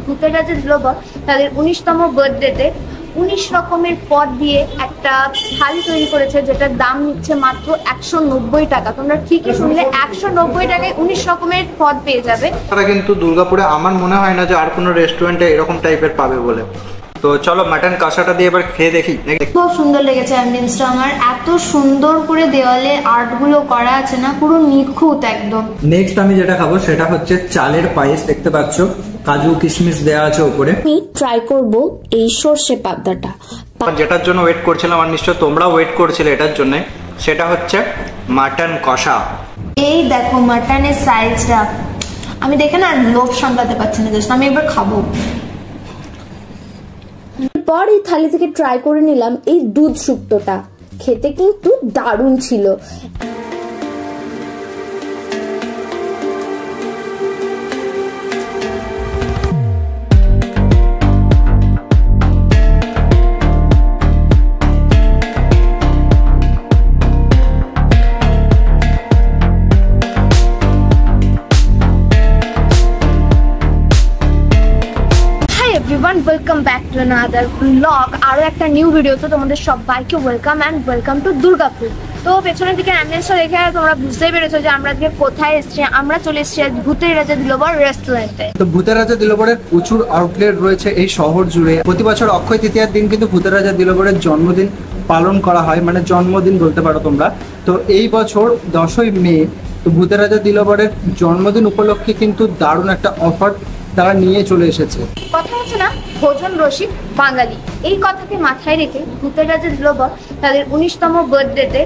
ভূতেরা যে দিলবর তাদের 19তম বার্থডেতে 19 রকমের পদ দিয়ে একটা থালি তৈরি করেছে, যেটার দাম নিচ্ছে মাত্র 190 টাকা। তোমরা ঠিকই শুনলে, 190 টাকায় 19 রকমের পদ পেয়ে যাবে। তারা কিন্তু দুর্গাপুরে আমার মনে হয় না যে আর কোনো রেস্টুরেন্টে এরকম টাইপের পাবে বলে। তো চলো মাটন কষাটা দিয়ে এবার খেয়ে দেখি। খুব সুন্দর লেগেছে অ্যাম্বিয়েন্সটা আমার, এত সুন্দর করে দেওয়ালে আর্টগুলো করা আছে না, পুরো নিখুঁত একদম। নেক্সট আমি যেটা খাবো সেটা হচ্ছে চালের পায়েস। দেখতে পাচ্ছ কাজু কিশমিশ দেওয়া আছে উপরে। আমি ট্রাই করব এই সরষে পাবদাটা, যেটার জন্য ওয়েট করছিলাম আর নিশ্চয় তোমরাও ওয়েট করছিলে এটার জন্য, সেটা হচ্ছে মাটন কষা। এই দেখো মাটনের সাইজটা, আমি দেখে না লোভ সামলাতে পারছি না, জাস্ট আমি এবার খাবো। পর এই থালি থেকে ট্রাই করে নিলাম এই দুধ শুক্তোটা, খেতে কিন্তু দারুণ ছিল। Welcome back to another blog, আরো একটা নিউ ভিডিওতে তোমাদের সবাইকে welcome and welcome to Durgapur. তো পেছনের দিকে অ্যাম্বিয়েন্সটা দেখে তোমরা বুঝতেই পেরেছো যে আমরা আজকে কোথায় এসেছি। আমরা চলে এসেছি ভূতের রাজা দিলবর রেস্টুরেন্টে। তো ভূতের রাজা দিলবরের প্রচুর আউটলেট রয়েছে এই শহর জুড়ে। প্রতি বছর অক্ষয় তৃতীয়ার দিন কিন্তু ভূতের রাজা দিলবরের জন্মদিন পালন করা হয়, মানে জন্মদিন বলতে পারো তোমরা। তো এই বছর 10ই মে তো ভূতের রাজা দিলবরের জন্মদিন উপলক্ষে কিন্তু দারুণ একটা অফার তারা নিয়ে চলে এসেছে। কথা হচ্ছে না ভোজন রসিক বাঙালি, এই কথাকে মাথায় রেখে ভূতের রাজা দিলবর তাদের 19তম বার্থডেতে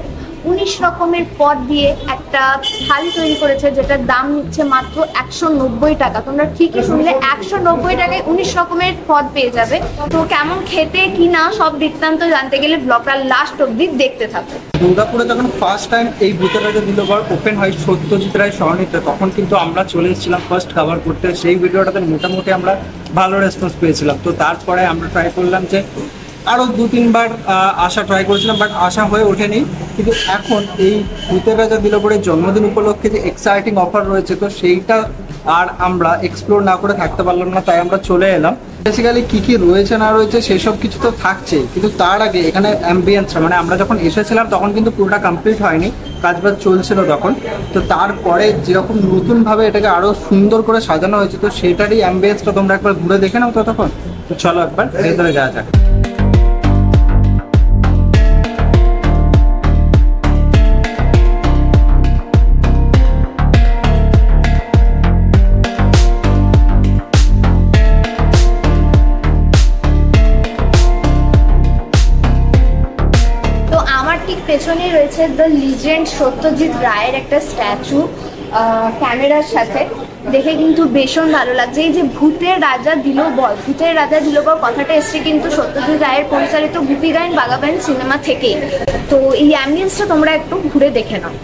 19 রকমের পদ দিয়ে একটা থালি তৈরি করেছে, যেটার দাম নিচ্ছে মাত্র 190 টাকা। তোমরা ঠিকই শুনলে, 190 টাকায় 19 রকমের পদ পেয়ে যাবে। তো কেমন খেতে কি না সব বৃত্তান্ত জানতে গেলে ব্লগটা লাস্ট অব্দি দেখতে থাকো। দুর্গাপুরে যখন ফার্স্ট টাইম এই ভূতের রাজা দিলবর ওপেন হয় সত্যজিৎ রায় সরণিতে, তখন কিন্তু আমরা চলে এসেছিলাম ফার্স্ট খাবার করতে। সেই ভিডিওটাতে মোটামুটি আমরা ভালো রেসপন্স পেয়েছিলাম। তো তারপরে আমরা ট্রাই করলাম যে আরও 2-3বার আসা ট্রাই করেছিলাম, বাট আসা হয়ে ওঠেনি। কিন্তু এখন এই ভূতের রাজা দিলবরের জন্মদিন উপলক্ষে যে এক্সাইটিং অফার রয়েছে, তো সেইটা আর আমরা এক্সপ্লোর না করে থাকতে পারলাম না, তাই আমরা চলে এলাম। বেসিক্যালি কি কি রয়েছে না রয়েছে সেসব কিছু তো থাকছেই, কিন্তু তার আগে এখানে অ্যাম্বিয়েন্সটা, মানে আমরা যখন এসেছিলাম তখন কিন্তু পুরোটা কমপ্লিট হয়নি, কাজবাজ চলছিল তখন। তো তারপরে যেরকম নতুনভাবে এটাকে আরও সুন্দর করে সাজানো হয়েছে, তো সেটারই অ্যাম্বিয়েন্সটা তোমরা একবার ঘুরে দেখে নাও ততক্ষণ। তো চলো একবার ভেতরে যাওয়া যাক। পেছনে রয়েছে দ্য লিজেন্ড সত্যজিৎ রায়ের একটা স্ট্যাচু ক্যামেরার সাথে, দেখে কিন্তু ভীষণ ভালো লাগছে। এই যে ভূতের রাজা দিলবর, ভূতের রাজা দিলবর কথাটা এসছে কিন্তু সত্যজিৎ রায়ের পরিচালিত গুপি গাইন বাঘাবাইন সিনেমা থেকে। তো এই অ্যাম্বিয়েন্সটা তোমরা একটু ঘুরে দেখে নাও।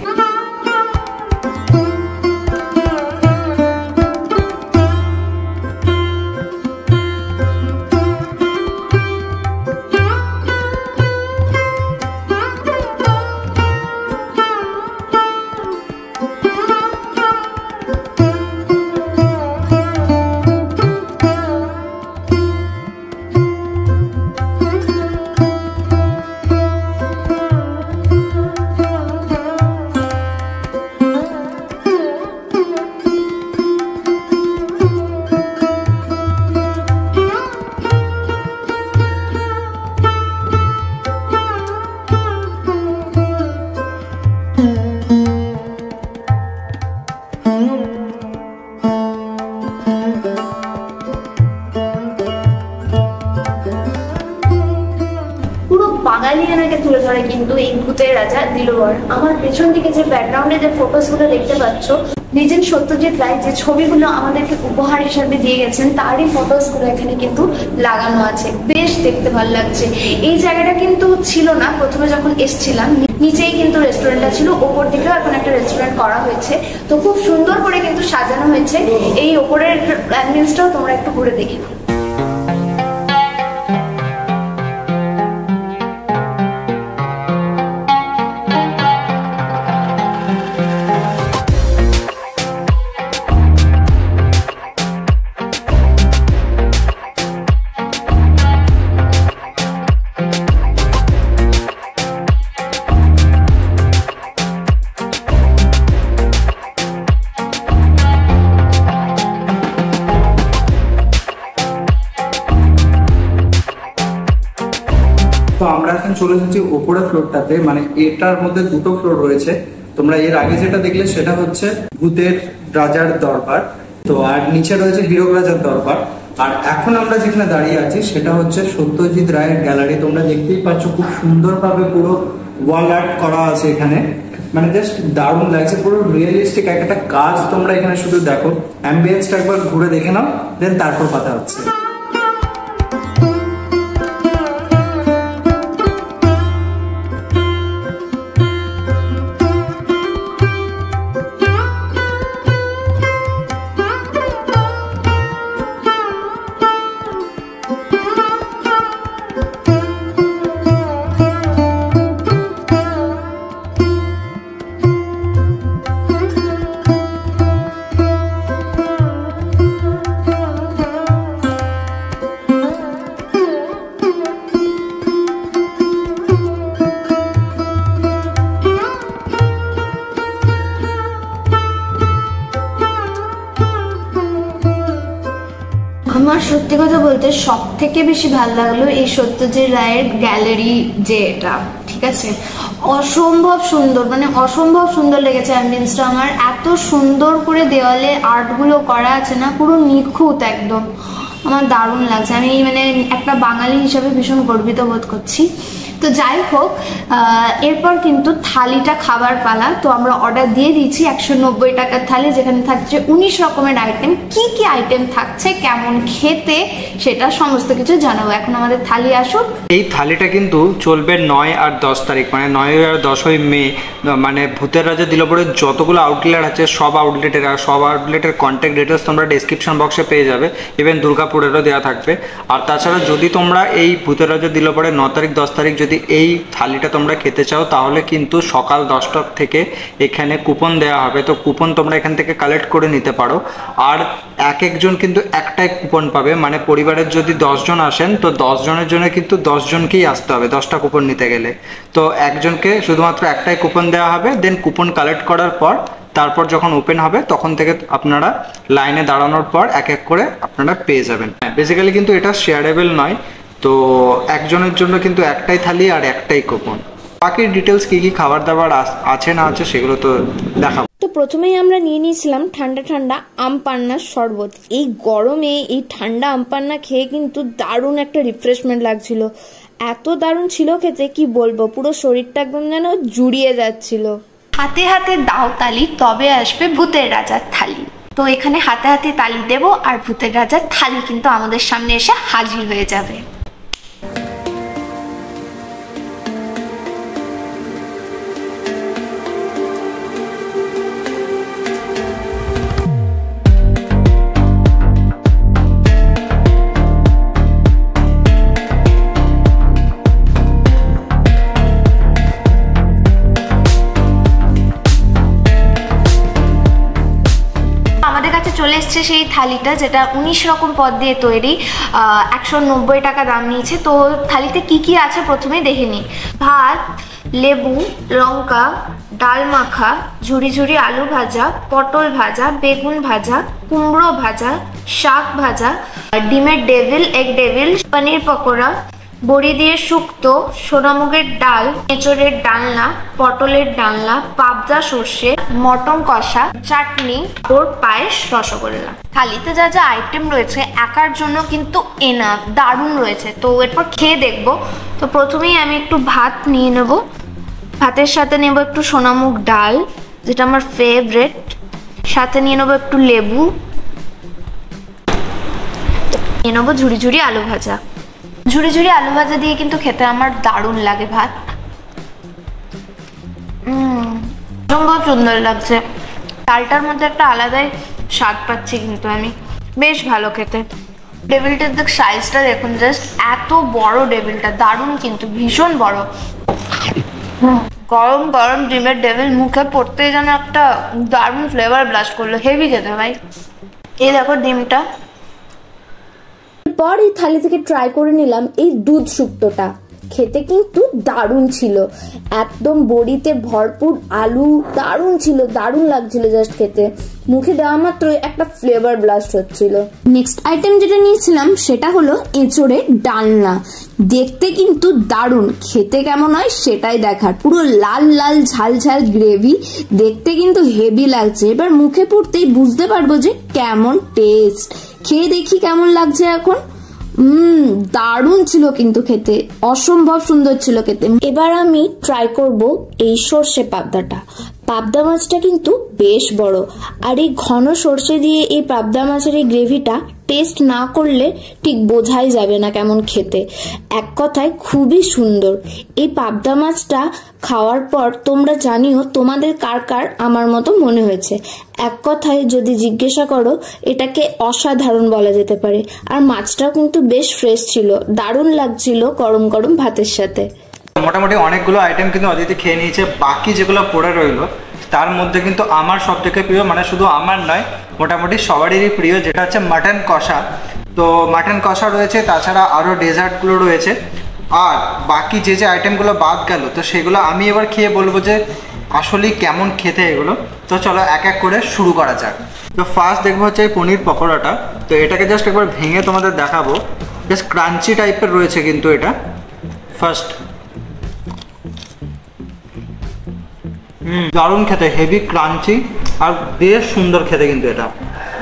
বাঙালিয়ানাকে তুলে ধরে কিন্তু এই ভূতের রাজা দিলবর। আমার পেছন দিকে যে ব্যাকগ্রাউন্ডে যে ফটোসগুলো দেখতে পাচ্ছ, লিজেন্ড সত্যজিৎ রায় যে ছবিগুলো আমাদেরকে উপহার হিসাবে দিয়ে গেছেন তারই ফটোসগুলো এখানে কিন্তু লাগানো আছে। বেশ দেখতে ভালো লাগছে। এই জায়গাটা কিন্তু ছিল না প্রথমে যখন এসছিলাম, নিচেই কিন্তু রেস্টুরেন্টটা ছিল, ওপর দিকেও এখন একটা রেস্টুরেন্ট করা হয়েছে। তো খুব সুন্দর করে কিন্তু সাজানো হয়েছে। এই ওপরের অ্যাম্বিয়েন্সটাও তোমরা একটু ঘুরে দেখে নাও। চলে এসেছি উপরের ফ্লোরটাতে, মানে এটার মধ্যে দুটো ফ্লোর রয়েছে। তোমরা এর আগে যেটা দেখলে সেটা হচ্ছে ভূতের রাজার দরবার, তো আর নিচে রয়েছে হীরক রাজার দরবার। আর এখন আমরা যেখানে দাঁড়িয়ে আছি সেটা হচ্ছে সত্যজিৎ রায়ের গ্যালারি। তোমরা দেখতেই পাচ্ছ খুব সুন্দরভাবে পুরো ওয়াল আর্ট করা আছে এখানে, মানে জাস্ট দারুণ লাগছে, পুরো রিয়েলিস্টিক একটা কাজ। তোমরা এখানে শুধু দেখো, অ্যাম্বিয়েন্সটা একবার ঘুরে দেখে নাও, দেন তারপর কথা হচ্ছে। আমার সত্যি কথা বলতে সব থেকে বেশি ভালো লাগলো এই সত্যজিৎ রায়ের গ্যালারি, যে এটা ঠিক আছে অসম্ভব সুন্দর, মানে অসম্ভব সুন্দর লেগেছে অ্যাম্বিয়েন্সটা আমার। এত সুন্দর করে দেওয়ালে আর্টগুলো করা আছে না, পুরো নিখুঁত একদম, আমার দারুণ লাগছে। আমি মানে একটা বাঙালি হিসাবে ভীষণ গর্বিত বোধ করছি। তো যাই হোক, এরপর কিন্তু থালিটা খাবার পালা। তো আমরা অর্ডার দিয়ে দিয়েছি 190 টাকার থালি, যেখানে থাকছে 19 রকমের আইটেম। কি কি আইটেম থাকছে, কেমন খেতে, সেটা সমস্ত কিছু জানাবো। এখন আমাদের থালি আসুক। এই থালিটা কিন্তু চলবে 9 আর 10 তারিখ, মানে 9 আর 10ই মে। মানে ভূতের রাজা দিলবরের যতগুলো আউটলেট আছে সব আউটলেটের কন্ট্যাক্ট ডিটেলস তোমরা ডেসক্রিপশন বক্সে পেয়ে যাবে। ইভেন দুর্গাপুরেরও দেওয়া থাকবে। আর তাছাড়া যদি তোমরা এই ভূতের রাজা দিলবরের 9 তারিখ 10 তারিখ যদি এই থালিটা তোমরা খেতে চাও, তাহলে কিন্তু সকাল 10টা থেকে এখানে কুপন দেওয়া হবে। তো কুপন তোমরা এখান থেকে কালেক্ট করে নিতে পারো। আর এক একজন কিন্তু একটাই কুপন পাবে, মানে পরিবারের যদি 10 জন আসেন তো 10 জনের জন্য কিন্তু 10 জনকেই আসতে হবে 10টা কুপন নিতে গেলে। তো একজনকে শুধুমাত্র একটাই কুপন দেওয়া হবে। দেন কুপন কালেক্ট করার পর তারপর যখন ওপেন হবে তখন থেকে আপনারা লাইনে দাঁড়ানোর পর এক এক করে আপনারা পেয়ে যাবেন। বেসিক্যালি কিন্তু এটা শেয়ারেবল নয়, তো একজনের জন্য কিন্তু একটাই থালি আর একটাই কুপন। বাকি ডিটেলস কি কি খাবার দাবার আছে না আছে সেগুলো তো দেখাবো। তো প্রথমেই আমরা নিয়ে নিয়েছিলাম ঠান্ডা ঠান্ডা আম পান্নার শরবত। এই গরমে এই ঠান্ডা আম পান্না খেয়ে কিন্তু দারুণ একটা রিফ্রেশমেন্ট লাগছিল, এত দারুণ ছিল খেতে কি বলবো, পুরো শরীরটা একদম যেন জুড়িয়ে যাচ্ছিল। হাতে হাতে দাও তালি, তবে আসবে ভূতের রাজার থালি। তো এখানে হাতে হাতে তালি দেব, আর ভূতের রাজার থালি কিন্তু আমাদের সামনে এসে হাজির হয়ে যাবে। চলে এসছে সেই থালিটা, যেটা 19 রকম পদ দিয়ে তৈরি, 190 টাকা দাম নিয়েছে। তো থালিতে কি কি আছে প্রথমেই দেখে নিই। ভাত, লেবু, লঙ্কা, ডাল মাখা, ঝুরি ঝুরি আলু ভাজা, পটল ভাজা, বেগুন ভাজা, কুমড়ো ভাজা, শাক ভাজা, ডিমের ডেভিল, এগ ডেভিল, পনির পকোড়া, বড়ি দিয়ে শুক্তো, সোনামুগের ডাল, এঁচড়ের ডালনা, পটলের ডালনা, পাবদা সর্ষে, মটন কষা, চাটনি, গুড়, পায়েস, রসগোল্লা। থালিতে যা যা আইটেম রয়েছে একার জন্য কিন্তু এনাফ, দারুণ রয়েছে। তো এরপর খেয়ে দেখবো। তো প্রথমেই আমি একটু ভাত নিয়ে নেব, ভাতের সাথে নেব একটু সোনামুগ ডাল, যেটা আমার ফেভারেট, সাথে নিয়ে নেবো একটু লেবু, নিয়ে নেবো ঝুরি ঝুরি আলু ভাজা। ঝুরি ঝুরি আলু ভাজা দিয়ে কিন্তু খেতে আমার দারুণ লাগে ভাত, অসম্ভব সুন্দর লাগছে। ডালটার মধ্যে একটা আলাদাই স্বাদ পাচ্ছি কিন্তু আমি, বেশ ভালো খেতে। ডেভিলটার দেখ সাইজটা দেখুন, জাস্ট এত বড় ডেভিলটা, দারুণ কিন্তু, ভীষণ বড়। গরম গরম ডিমের ডেভিল মুখে পড়তেই যেন একটা দারুণ ফ্লেভার ব্লাস্ট করলো, হেভি খেতে ভাই। এই দেখো ডিমটা। পর এই থালি থেকে ট্রাই করে নিলাম এই দুধ শুক্তোটা, খেতে কিন্তু দারুণ ছিল, একদম বড়িতে ভরপুর আলু, দারুণ ছিল, দারুণ লাগছিল জাস্ট খেতে, মুখে দেওয়া মাত্র একটা ফ্লেভার ব্লাস্ট হচ্ছিল। নেক্সট আইটেম যেটা নিয়েছিলাম সেটা হলো এঁচড়ের ডালনা। দেখতে কিন্তু দারুণ, খেতে কেমন হয় সেটাই দেখার। পুরো লাল লাল ঝাল ঝাল গ্রেভি, দেখতে কিন্তু হেভি লাগছে। এবার মুখে পড়তেই বুঝতে পারবো যে কেমন টেস্ট। খেয়ে দেখি কেমন লাগছে এখন। দারুণ ছিল কিন্তু খেতে, অসম্ভব সুন্দর ছিল খেতে। এবার আমি ট্রাই করব এই সর্ষে পাবদাটা। পাবদা মাছটা কিন্তু বেশ বড়, আর এই ঘন সর্ষে দিয়ে এই পাবদা মাছের এই গ্রেভিটা টেস্ট না করলে ঠিক বোঝাই যাবে না কেমন খেতে। এক কথায় খুবই সুন্দর। এই পাবদা মাছটা খাওয়ার পর তোমরা জানিও তোমাদের কার কার আমার মতো মনে হয়েছে। এক কথায় যদি জিজ্ঞাসা করো, এটাকে অসাধারণ বলা যেতে পারে। আর মাছটাও কিন্তু বেশ ফ্রেশ ছিল, দারুণ লাগছিল গরম গরম ভাতের সাথে। মোটামুটি অনেকগুলো আইটেম কিন্তু অদিতি খেয়ে নিয়েছে। বাকি যেগুলো পড়ে রইলো তার মধ্যে কিন্তু আমার সব থেকে প্রিয়, মানে শুধু আমার নয় মোটামুটি সবারই প্রিয়, যেটা হচ্ছে মাটন কষা। তো মাটন কষা রয়েছে, তাছাড়া আরও ডেজার্টগুলো রয়েছে, আর বাকি যে যে আইটেমগুলো বাদ গেল তো সেগুলো আমি এবার খেয়ে বলবো যে আসলে কেমন খেতে এগুলো। তো চলো এক এক করে শুরু করা যাক। তো ফার্স্ট দেখবো হচ্ছে এই পনির পকোড়াটা। তো এটাকে জাস্ট একবার ভেঙে তোমাদের দেখাবো। বেশ ক্রাঞ্চি টাইপের রয়েছে কিন্তু এটা। ফার্স্ট দারুণ খেতে, হেভি ক্রাঞ্চি আর বেশ সুন্দর খেতে কিন্তু এটা।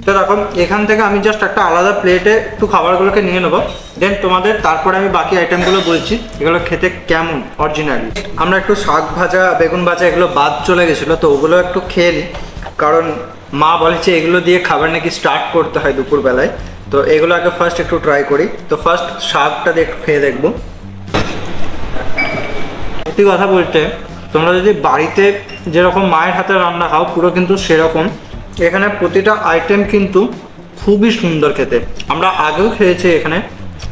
তো দেখো এখান থেকে আমি জাস্ট একটা আলাদা প্লেটে একটু খাবারগুলোকে নিয়ে নেবো, দেন তোমাদের তারপরে আমি বাকি আইটেমগুলো বলছি এগুলো খেতে কেমন অরিজিনালি। আমরা একটু শাক ভাজা, বেগুন ভাজা এগুলো বাদ চলে গেছিলো, তো ওগুলো একটু খেয়ে নিই, কারণ মা বলেছে এগুলো দিয়ে খাবার নাকি স্টার্ট করতে হয় দুপুরবেলায়। তো এগুলো আগে ফার্স্ট একটু ট্রাই করি। তো ফার্স্ট শাকটা দিয়ে একটু খেয়ে দেখবো। সত্যি কথা বলতে তোমরা যদি বাড়িতে যেরকম মায়ের হাতে রান্না খাও পুরো কিন্তু সেরকম। এখানে প্রতিটা আইটেম কিন্তু খুবই সুন্দর খেতে। আমরা আগেও খেয়েছি এখানে,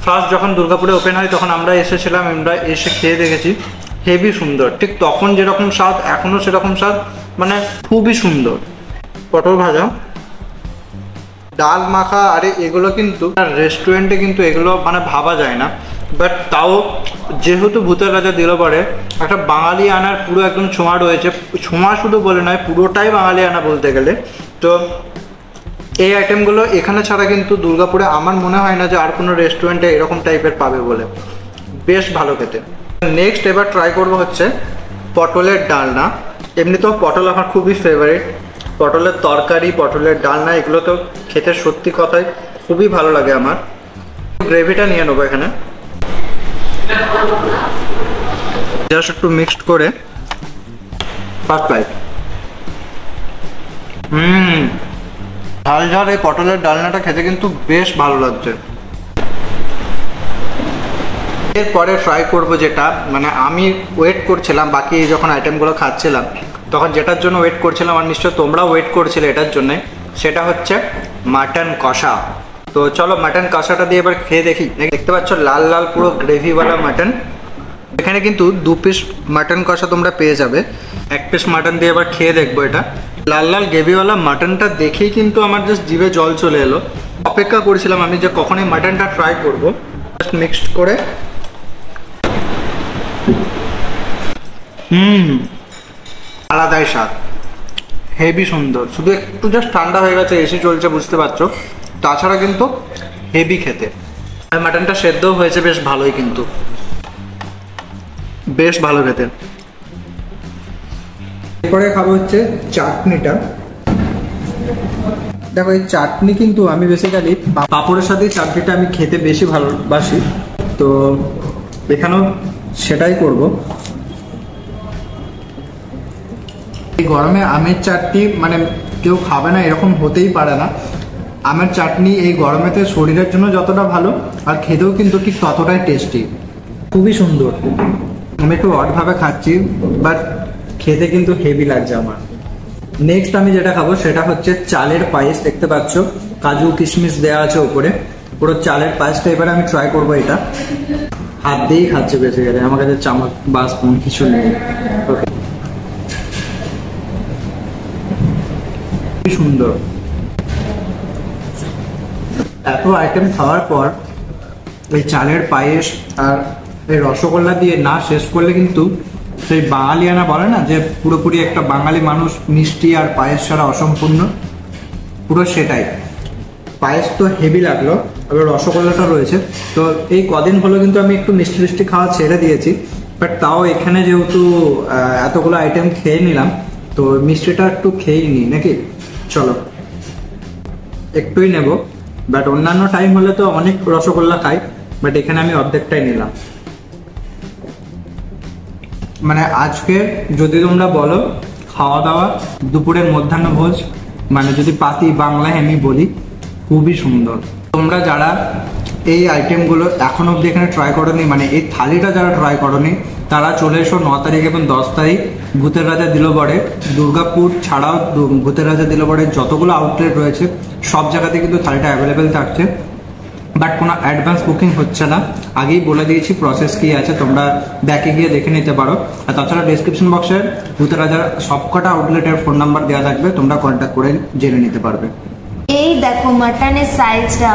ফার্স্ট যখন দুর্গাপুরে ওপেন হয় তখন আমরা এসেছিলাম, আমরা এসে খেয়ে দেখেছি, হেভি সুন্দর। ঠিক তখন যেরকম স্বাদ এখনও সেরকম স্বাদ, মানে খুবই সুন্দর। পটল ভাজা, ডাল মাখা, আরে এগুলো কিন্তু রেস্টুরেন্টে কিন্তু এগুলো মানে ভাবা যায় না। বাট তাও যেহেতু ভূতের রাজা দিল পরে একটা বাঙালি আনার পুরো একদম ছোঁয়া রয়েছে। ছোঁয়া শুধু বলে নয়, পুরোটাই বাঙালি আনা বলতে গেলে। তো এই আইটেমগুলো এখানে ছাড়া কিন্তু দুর্গাপুরে আমার মনে হয় না যে আর কোনো রেস্টুরেন্টে এরকম টাইপের পাবে বলে। বেশ ভালো খেতে। নেক্সট এবার ট্রাই করবো হচ্ছে পটলের ডালনা। এমনিতেও পটল আমার খুবই ফেভারিট। পটলের তরকারি, পটলের ডালনা এগুলো তো খেতে সত্যি কথাই খুবই ভালো লাগে আমার। গ্রেভিটা নিয়ে নেবো এখানে, জাস্ট একটু মিক্সড করে ফার্স্ট বাইট। ঝাল ঝাল এই পটলের ডালনাটা খেতে কিন্তু বেশ ভালো লাগছে। এরপরে ট্রাই করবো যেটা মানে আমি ওয়েট করছিলাম, বাকি যখন আইটেমগুলো খাচ্ছিলাম তখন যেটার জন্য ওয়েট করছিলাম, আর নিশ্চয় তোমরাও ওয়েট করছিলে এটার জন্যে, সেটা হচ্ছে মাটন কষা। তো চলো মাটন কষাটা দিয়ে এবার খেয়ে দেখি। দেখতে পাচ্ছ লাল লাল পুরো গ্রেভিওয়ালা মাটন। এখানে কিন্তু 2 পিস মাটন কষা তোমরা পেয়ে যাবে। 1 পিস মাটন দিয়ে এবার খেয়ে দেখবো এটা। লাল লাল গ্রেভিওয়ালা মাটনটা দেখেই কিন্তু আমার জাস্ট জিভে জল চলে এলো। অপেক্ষা করছিলাম আমি যে কখন এই মাটনটা ট্রাই করবো। জাস্ট মিক্সড করে আলাদাই স্বাদ, হেভি সুন্দর। শুধু একটু জাস্ট ঠান্ডা হয়ে গেছে, এসি চলছে বুঝতে পারছো, তাছাড়া কিন্তু হেভি খেতে। আর মাটনটা সেদ্ধও হয়েছে বেশ ভালোই, কিন্তু বেশ ভালো খেতে। এরপরে খাবো হচ্ছে চাটনিটা। দেখো এই চাটনি কিন্তু আমি বেসিক্যালি পাঁপড়ের সাথে চাটনিটা আমি খেতে বেশি ভালোবাসি, তো এখানেও সেটাই করব। এই গরমে আমের চাটনি মানে কেউ খাবে না এরকম হতেই পারে না। আমের চাটনি এই গরমেতে শরীরের জন্য যতটা ভালো, আর খেতেও কিন্তু ঠিক ততটাই টেস্টি, খুবই সুন্দর। আমি একটু অডভাবে খাচ্ছি, বাট খেতে কিন্তু হেভি লাগছে আমার। নেক্সট আমি যেটা খাবো সেটা হচ্ছে চালের পায়েস। দেখতে পাচ্ছ কাজু কিশমিশ দেওয়া আছে উপরে, পুরো চালের পায়েসটা এবারে আমি ট্রাই করবো। এটা হাত দিয়েই খাচ্ছে বেসিক্যালি, আমার কাছে চামচ বা স্পুন কিছু নেই। ওকে, সুন্দর। এত আইটেম খাওয়ার পর এই চালের পায়েস আর এই রসগোল্লা দিয়ে না শেষ করলে কিন্তু সেই বাঙালিয়ানা বলে না যে পুরোপুরি একটা বাঙালি মানুষ মিষ্টি আর পায়েস ছাড়া অসম্পূর্ণ, পুরো সেটাই। পায়েস তো হেভি লাগলো, এবার রসগোল্লাটা রয়েছে। তো এই কদিন হলো কিন্তু আমি একটু মিষ্টি মিষ্টি খাওয়া ছেড়ে দিয়েছি, বাট তাও এখানে যেহেতু এতগুলো আইটেম খেয়ে নিলাম, তো মিষ্টিটা একটু খেয়েই নিই নাকি। চলো একটুই নেব, বাট অন্যান্য টাইম হলে তো অনেক রসগোল্লা খাই, বাট এখানে আমি অর্ধেকটাই নিলাম। মানে আজকে যদি তোমরা বলো খাওয়া দাওয়া, দুপুরের মধ্যাহ্ন ভোজ, মানে যদি পাতি বাংলায় আমি বলি, খুবই সুন্দর। তোমরা যারা এই আইটেমগুলো এখন অব্দি এখানে ট্রাই করোনি, মানে এই থালিটা যারা ট্রাই করোনি, তারা চলে এসো 9 তারিখ এবং 10 তারিখ ভূতের রাজা দিলবরে। দুর্গাপুর ছাড়াও ভূতের রাজা দিলবরের যতগুলো আউটলেট রয়েছে সব জায়গাতে কিন্তু থালিটা অ্যাভেলেবেল থাকছে, বাট কোনো অ্যাডভান্স বুকিং হচ্ছে না। আগেই বলে দিয়েছি প্রসেস কি আছে, তোমরা ব্যাকে গিয়ে দেখে নিতে পারো। আর তাছাড়া ডিসক্রিপশন বক্সে ভূতের রাজার সবকটা আউটলেটের ফোন নাম্বার দেওয়া থাকবে, তোমরা কন্ট্যাক্ট করে জেনে নিতে পারবে। এই দেখো মাটনের সাইজটা,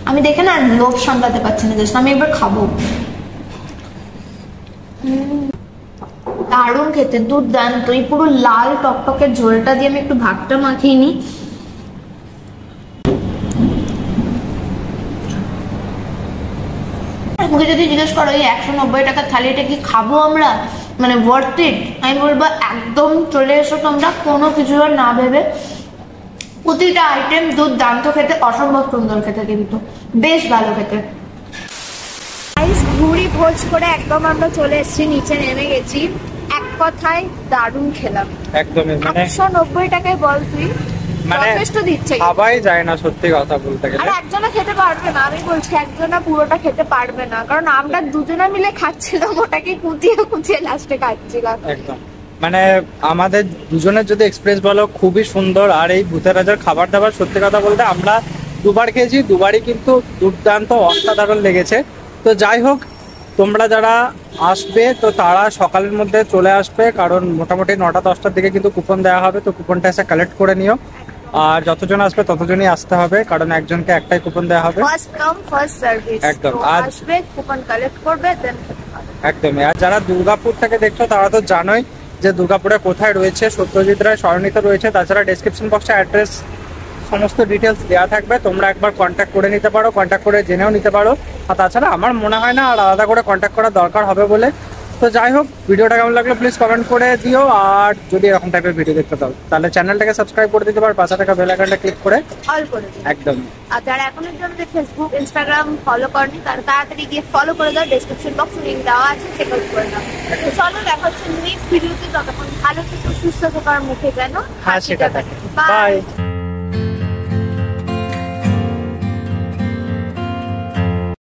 আমি দেখে না লোভ সামলাতে পারছি না, জাস্ট আমি এবার খাবো। দারুণ খেতে, দুর্দান্ত। এই পুরো লাল টকটকের ঝোলটা দিয়ে আমি একটু ভাতটা মাখিয়ে নিই। আমাকে যদি জিজ্ঞেস করো এই 190 টাকার থালিটা কি খাবো আমরা, মানে ওয়ার্থ ইট, আমি বলবো একদম চলে এসো তোমরা, কোনো কিছু আর না ভেবে। প্রতিটা আইটেম দুর্দান্ত খেতে, অসম্ভব সুন্দর খেতে, কিন্তু বেশ ভালো খেতে। ঘুড়ি ভোজ করে একদম আমরা চলে এসেছি, নিচে নেমে গেছি। এক কথায় দারুণ খেলাম একদমই, মানে 190 টাকায় বল তুই, মানে যথেষ্ট দিচ্ছে। খাওয়াই যায় না সত্যি কথা বলতে আর গেলে। একজনা খেতে পারবে না, আমি বলছি একজনা পুরোটা খেতে পারবে না, কারণ আমরা দুজনা মিলে খাচ্ছিলাম, ওটাকে কুচিয়ে কুচিয়ে লাস্টে খাচ্ছিলাম। একদম, মানে আমাদের দুজনের যদি এক্সপ্রেস বলো খুবই সুন্দর। আর এই ভূতের রাজার খাবার দাবার সত্যি কথা বলতে আমরা দুবার খেয়েছি, দুবারই কিন্তু দুর্দান্ত অসাধারণ লেগেছে। তো যাই হোক, তোমরা যারা আসবে তো তারা সকালের মধ্যে চলে আসবে, কারণ মোটামুটি 9টা 10টার দিকে কিন্তু কুপন দেওয়া হবে, তো কুপনটা এসে কালেক্ট করে নিও। আর যতজন আসবে ততজনই আসতে হবে, কারণ একজনকে একটাই কুপন দেওয়া হবে। ফার্স্ট কাম ফার্স্ট সার্ভিস, একদম। আসবে কুপন কালেক্ট করবে, দেন একদমই। আর যারা দুর্গাপুর থেকে দেখছো তারা তো জানোই যে দুর্গাপুরে কোথায় রয়েছে, সত্যজিৎ রায় সরণিতে রয়েছে। তাছাড়া ডেসক্রিপশন বক্সে অ্যাড্রেস সমস্ত ডিটেলস দেওয়া থাকবে, তোমরা একবার কন্ট্যাক্ট করে নিতে পারো, কন্ট্যাক্ট করে জেনেও নিতে পারো। আর তাছাড়া আমার মনে হয় না আর আলাদা করে কন্ট্যাক্ট করার দরকার হবে বলে। তো যাই হোক, ভিডিওটা কেমন লাগলো প্লিজ কমেন্ট করে দিও। আর যদি এরকম টাইপের ভিডিও দেখতে চাও তাহলে চ্যানেলটাকে সাবস্ক্রাইব করে দিতে পারো, পাশে থাকা বেল আইকনটা ক্লিক করে অল করে দিন। একদম। আর যারা এখনো আমাদের ফেসবুক ইনস্টাগ্রাম ফলো করেনি, তারা তাড়াতাড়ি গিয়ে ফলো করে দাও, ডেসক্রিপশন বক্সে লিংক দেওয়া আছে, চেক আউট করে নাও। তো চলো দেখা হচ্ছে নেক্সট ভিডিওতে, ততক্ষণ ভালো থেকো, সুস্থ থেকো, আর মুখে যেন হাসিটা থাকে। বাই। বাই।